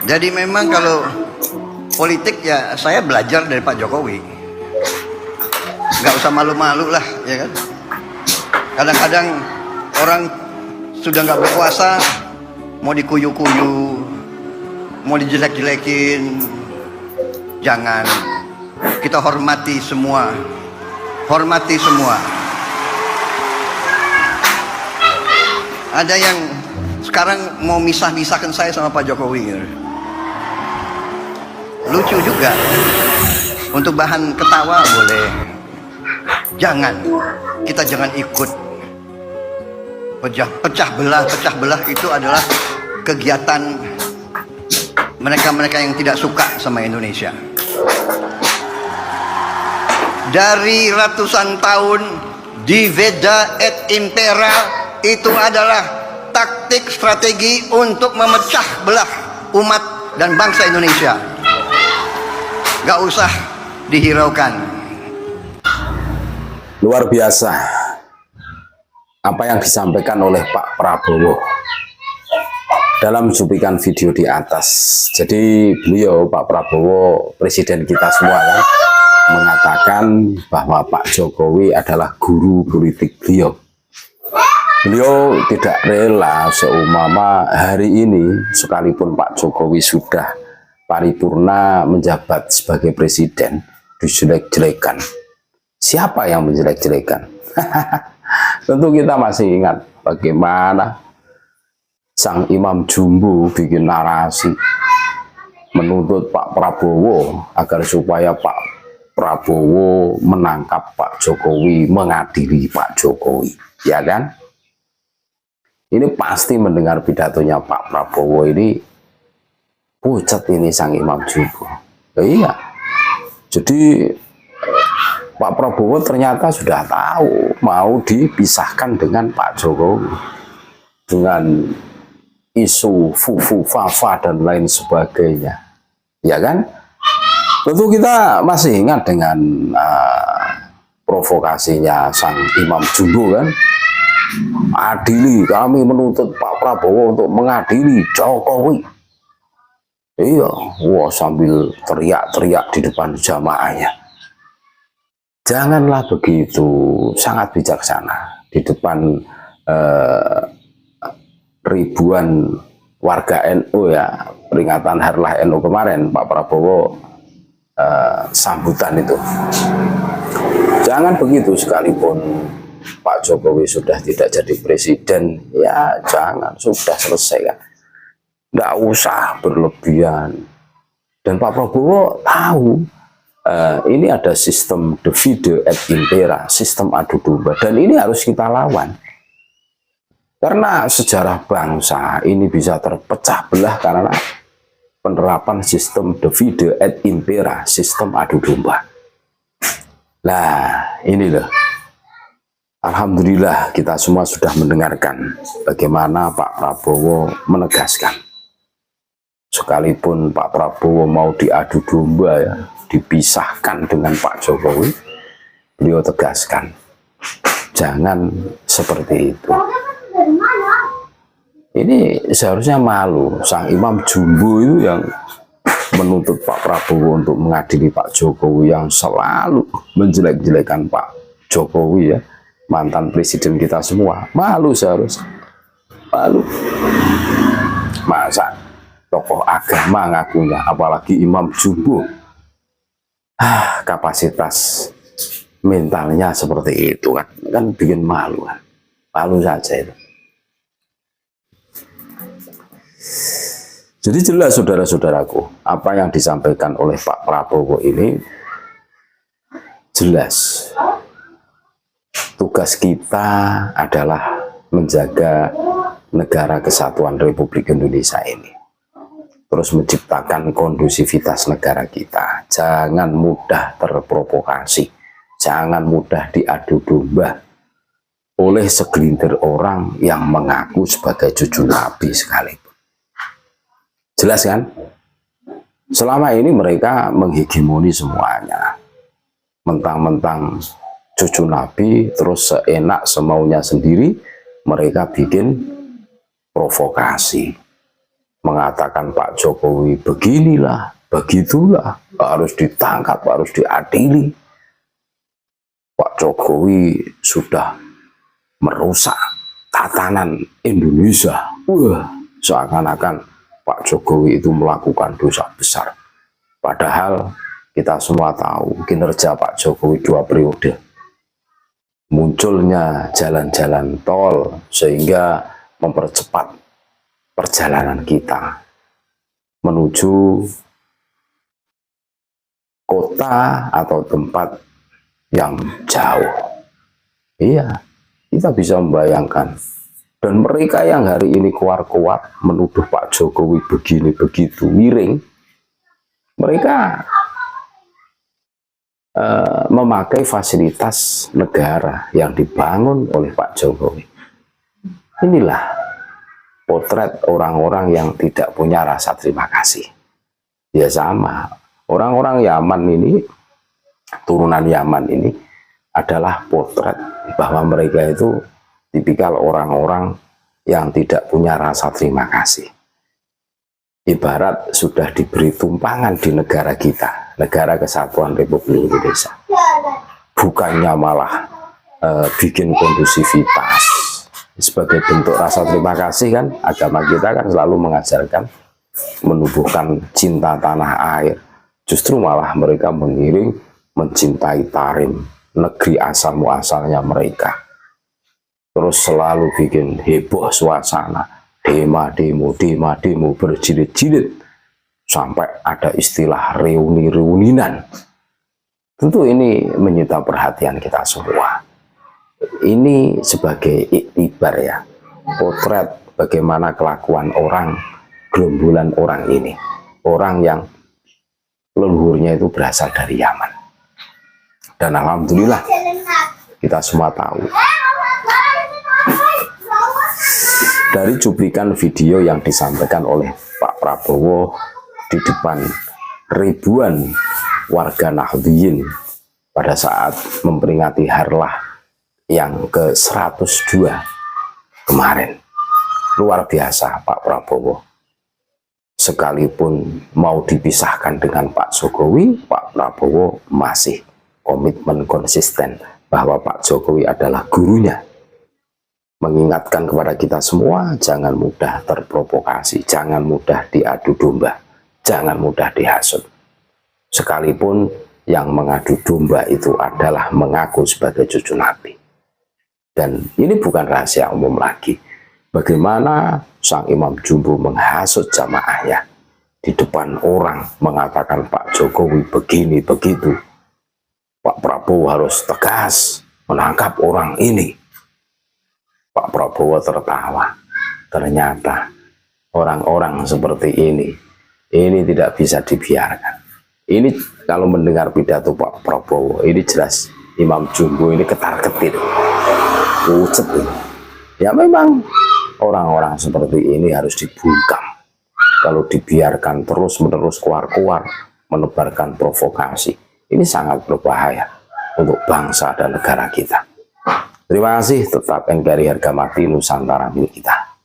Jadi memang kalau politik ya saya belajar dari Pak Jokowi. Nggak usah malu-malu lah, ya kan. Kadang-kadang orang sudah nggak berkuasa, mau dikuyu-kuyu, mau dijelek-jelekin. Jangan. Kita hormati semua. Hormati semua. Ada yang sekarang mau misah-misahkan saya sama Pak Jokowi. Lucu juga. Untuk bahan ketawa boleh. Jangan. Kita jangan ikut pecah belah itu adalah kegiatan mereka-mereka yang tidak suka sama Indonesia. Dari ratusan tahun divida et impera itu adalah taktik strategi untuk memecah belah umat dan bangsa Indonesia. Gak usah dihiraukan. Luar biasa apa yang disampaikan oleh Pak Prabowo dalam cuplikan video di atas. Jadi beliau, Pak Prabowo, presiden kita semua kan, mengatakan bahwa Pak Jokowi adalah guru politik beliau. Beliau tidak rela seumpama hari ini sekalipun Pak Jokowi sudah paripurna menjabat sebagai presiden dijelek-jelekan. Siapa yang menjelek-jelekan? Tentu kita masih ingat bagaimana sang Imam Jumbo bikin narasi menuntut Pak Prabowo agar supaya Pak Prabowo menangkap Pak Jokowi, mengadili Pak Jokowi, ya kan? Ini pasti mendengar pidatonya Pak Prabowo ini pucat ini sang Imam Jumbo. Iya. Jadi Pak Prabowo ternyata sudah tahu mau dipisahkan dengan Pak Jokowi dengan isu fufu fafa dan lain sebagainya, ya kan? Tentu kita masih ingat dengan provokasinya sang Imam Jumbo kan, adili, kami menuntut Pak Prabowo untuk mengadili Jokowi. Iya, wah, sambil teriak-teriak di depan jamaahnya. Janganlah begitu, sangat bijaksana di depan ribuan warga NU ya, peringatan Harlah NU kemarin, Pak Prabowo sambutan itu. Jangan begitu, sekalipun Pak Jokowi sudah tidak jadi presiden, ya jangan, sudah selesai kan. Nggak usah berlebihan. Dan Pak Prabowo tahu ini ada sistem divide et impera, sistem adu domba, dan ini harus kita lawan. Karena sejarah bangsa ini bisa terpecah belah karena penerapan sistem divide et impera, sistem adu domba. Nah, ini loh. Alhamdulillah kita semua sudah mendengarkan bagaimana Pak Prabowo menegaskan. Sekalipun Pak Prabowo mau diadu domba ya, dipisahkan dengan Pak Jokowi, beliau tegaskan jangan seperti itu. Ini seharusnya malu sang Imam Jumbo itu yang menuntut Pak Prabowo untuk mengadili Pak Jokowi yang selalu menjelek-jelekan Pak Jokowi ya, mantan presiden kita semua. Malu seharusnya, malu. Masa tokoh agama ngakunya, apalagi Imam Jumbo. Kapasitas mentalnya seperti itu kan bikin malu kan. Malu saja itu. Jadi jelas saudara-saudaraku, apa yang disampaikan oleh Pak Prabowo ini jelas. Tugas kita adalah menjaga negara kesatuan Republik Indonesia ini. Terus menciptakan kondusivitas negara kita. Jangan mudah terprovokasi. Jangan mudah diadu domba oleh segelintir orang yang mengaku sebagai cucu Nabi sekalipun. Jelas kan? Selama ini mereka menghegemoni semuanya. Mentang-mentang cucu Nabi, terus seenak semaunya sendiri, mereka bikin provokasi. mengatakan Pak Jokowi beginilah, begitulah, harus ditangkap, harus diadili. Pak Jokowi sudah merusak tatanan Indonesia. Wah, seakan-akan Pak Jokowi itu melakukan dosa besar. Padahal kita semua tahu kinerja Pak Jokowi 2 periode. Munculnya jalan-jalan tol sehingga mempercepat perjalanan kita menuju kota atau tempat yang jauh. Iya, kita bisa membayangkan. Dan mereka yang hari ini keluar-keluar menuduh Pak Jokowi begini begitu miring, mereka memakai fasilitas negara yang dibangun oleh Pak Jokowi. Inilah potret orang-orang yang tidak punya rasa terima kasih. Ya sama, orang-orang Yaman ini, turunan Yaman ini adalah potret bahwa mereka itu tipikal orang-orang yang tidak punya rasa terima kasih. Ibarat sudah diberi tumpangan di negara kita, negara kesatuan Republik Indonesia. Bukannya malah bikin kondusivitas. Sebagai bentuk rasa terima kasih kan, agama kita kan selalu mengajarkan menumbuhkan cinta tanah air. Justru malah mereka mengiring mencintai Tarim, negeri asal muasalnya mereka. Terus selalu bikin heboh suasana, demo berjilid-jilid, sampai ada istilah reuni-reuninan. Tentu ini menyita perhatian kita semua. Ini sebagai iktibar ya, potret bagaimana kelakuan orang, gerombolan orang ini, orang yang leluhurnya itu berasal dari Yaman. Dan alhamdulillah kita semua tahu dari cuplikan video yang disampaikan oleh Pak Prabowo di depan ribuan warga Nahdliyin pada saat memperingati Harlah yang ke-102 kemarin. Luar biasa Pak Prabowo. Sekalipun mau dipisahkan dengan Pak Jokowi, Pak Prabowo masih komitmen konsisten bahwa Pak Jokowi adalah gurunya. Mengingatkan kepada kita semua, jangan mudah terprovokasi, jangan mudah diadu domba, jangan mudah dihasut. Sekalipun yang mengadu domba itu adalah mengaku sebagai cucu Nabi. Dan ini bukan rahasia umum lagi. Bagaimana sang Imam Jumbo menghasut jamaahnya di depan orang, mengatakan Pak Jokowi begini begitu. Pak Prabowo harus tegas menangkap orang ini. Pak Prabowo tertawa. Ternyata orang-orang seperti ini tidak bisa dibiarkan. Ini kalau mendengar pidato Pak Prabowo, ini jelas Imam Jumbo ini ketar-ketir, pucet ini. Ya memang orang-orang seperti ini harus dibungkam. Kalau dibiarkan terus-menerus keluar-keluar menebarkan provokasi, ini sangat berbahaya untuk bangsa dan negara kita. Terima kasih, tetap NKRI harga mati Nusantara milik kita.